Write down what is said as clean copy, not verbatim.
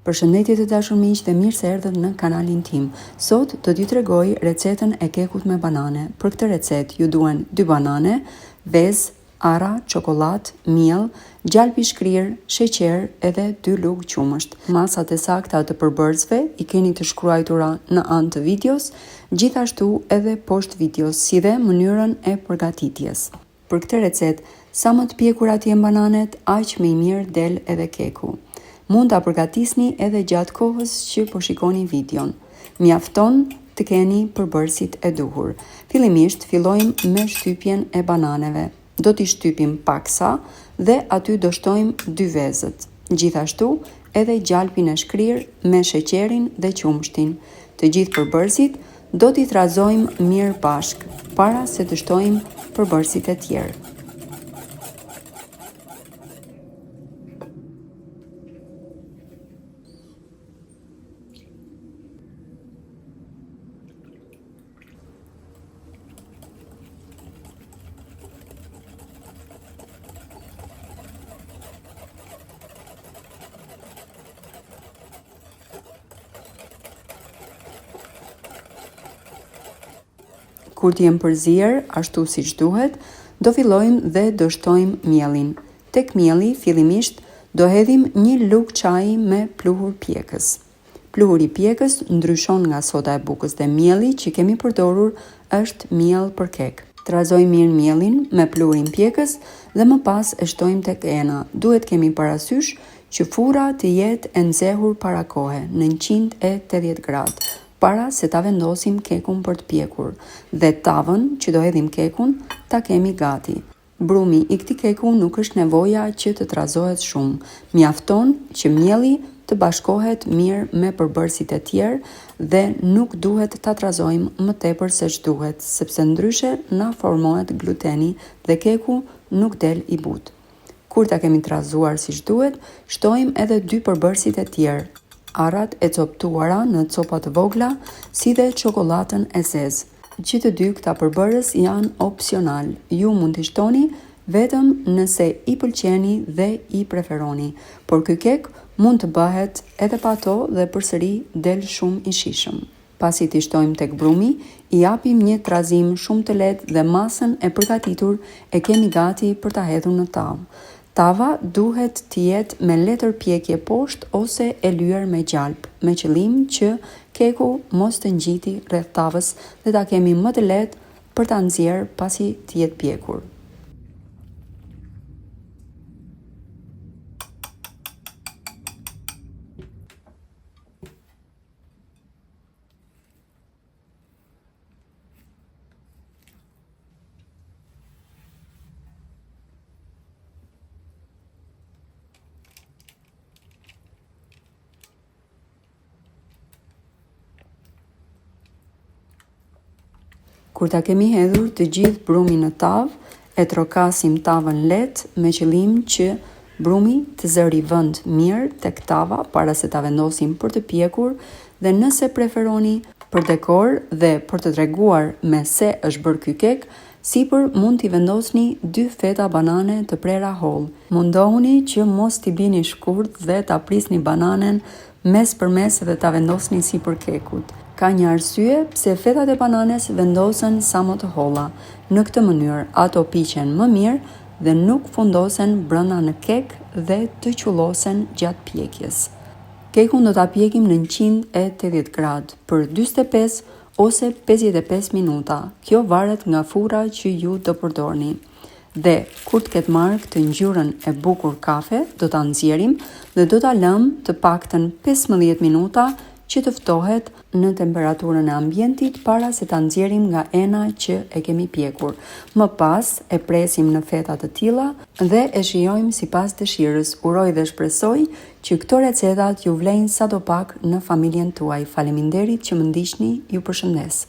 Përshëndetje të dashur miq dhe mirë se erdhët në kanalin tim. Sot do t'ju tregoj recetën e kekut me banane. Për këtë recetë ju duhen 2 banane, vezë, arra, çokoladë, miell, gjalp i shkrir, sheqer edhe 2 lugë qumësht. Masat e sakta të përbërësve i keni të shkruara në anë të videos, gjithashtu edhe poshtë videos, si dhe mënyrën e përgatitjes. Për këtë recetë, sa më të pjekurat janë bananet, aq më i mirë del edhe keku. Mund ta përgatisni edhe gjatë kohës që po shikoni videon. Mjafton të keni përbërësit e duhur. Fillimisht fillojmë me shtypjen e bananeve. Do t'i shtypim paksa dhe aty do shtojmë 2 vezët. Gjithashtu edhe gjalpin e shkrir me sheqerin dhe qumshtin. Të gjithë përbërësit do t'i trazojmë mirë bashk para se të shtojmë përbërësit e tjerë. Kur t'jem përzier, ashtu siç duhet, do fillojmë dhe do shtojmë miellin. Tek mielli, fillimisht, do hedhim 1 lugë çaji me pluhur pjekës. Pluhuri i pjekës ndryshon nga soda e bukës dhe mielli që kemi përdorur është miell për kek. Trazojmë mirë miellin me pluhurin pjekës dhe më pas e shtojmë tek ena. Duhet kemi parasysh që furra të jetë e nxehur para kohe, në 180 gradë. Para se ta vendosim kekun për të pjekur, dhe tavën që do hedhim kekun ta kemi gati. Brumi i këtij keku nuk është nevoja që të trazohet shumë. Mjafton që mielli të bashkohet mirë me përbërësit e tjerë dhe nuk duhet ta trazojmë më tepër se ç'duhet, sepse ndryshe na formohet gluteni dhe keku nuk del i butë. Kur ta kemi trazuar siç duhet, shtojmë edhe 2 përbërësit e tjerë. Arrat e coptuara në copa të vogla, si dhe çokoladën e zezë. Gjithë 2 këta përbërës janë opsional. Ju mund t'i shtoni vetëm nëse i pëlqeni dhe i preferoni, por ky kek mund të bëhet edhe pa to dhe përsëri del shumë i shijshëm. Pasi t'i shtojmë tek brumi, i japim një trazim shumë të lehtë dhe masën e përgatitur e kemi gati për ta hedhur në tavë. Tava duhet të jetë me letër pjekje poshtë ose e lyer me gjalp, me qëllim që keku mos të ngjiti rreth tavës dhe ta kemi më të lehtë për ta nxjerr pasi të jetë pjekur. Kur ta kemi hedhur të gjithë brumin në tavë, e trokasim tavën lehtë me qëllim që brumi të zëri vend mirë tek tava para se ta vendosim për të pjekur, dhe nëse preferoni për dekor dhe për të treguar me se është bërë ky kek, sipër mund t'i vendosni 2 feta banane të prera holl. Mundohuni që mos t'i bini shkurt dhe ta prisni bananen mes për mes dhe ta vendosni sipër kekut. Ka një arsye pse fetat e bananes vendosen sa më të holla. Në këtë mënyrë ato piqen më mirë dhe nuk fundosen brenda në kek dhe të qullosen gjatë pjekjes. Kekun do ta pjekim në 180 gradë për 45 ose 55 minuta. Kjo varet nga furra që ju do përdorni. Dhe kur të ketë marrë këtë ngjyrën e bukur kafe, do ta nxjerrim dhe do ta lëmë të paktën 15 minuta që të ftohet në temperaturën e ambientit para se ta nxjerrim nga ena që e kemi pjekur. Më pas e presim në feta të tilla dhe e shijojmë sipas dëshirës. Uroj dhe shpresoj që këto recetat ju vlejnë sadopak në familjen tuaj. Faleminderit që më ndiqni, ju përshëndes.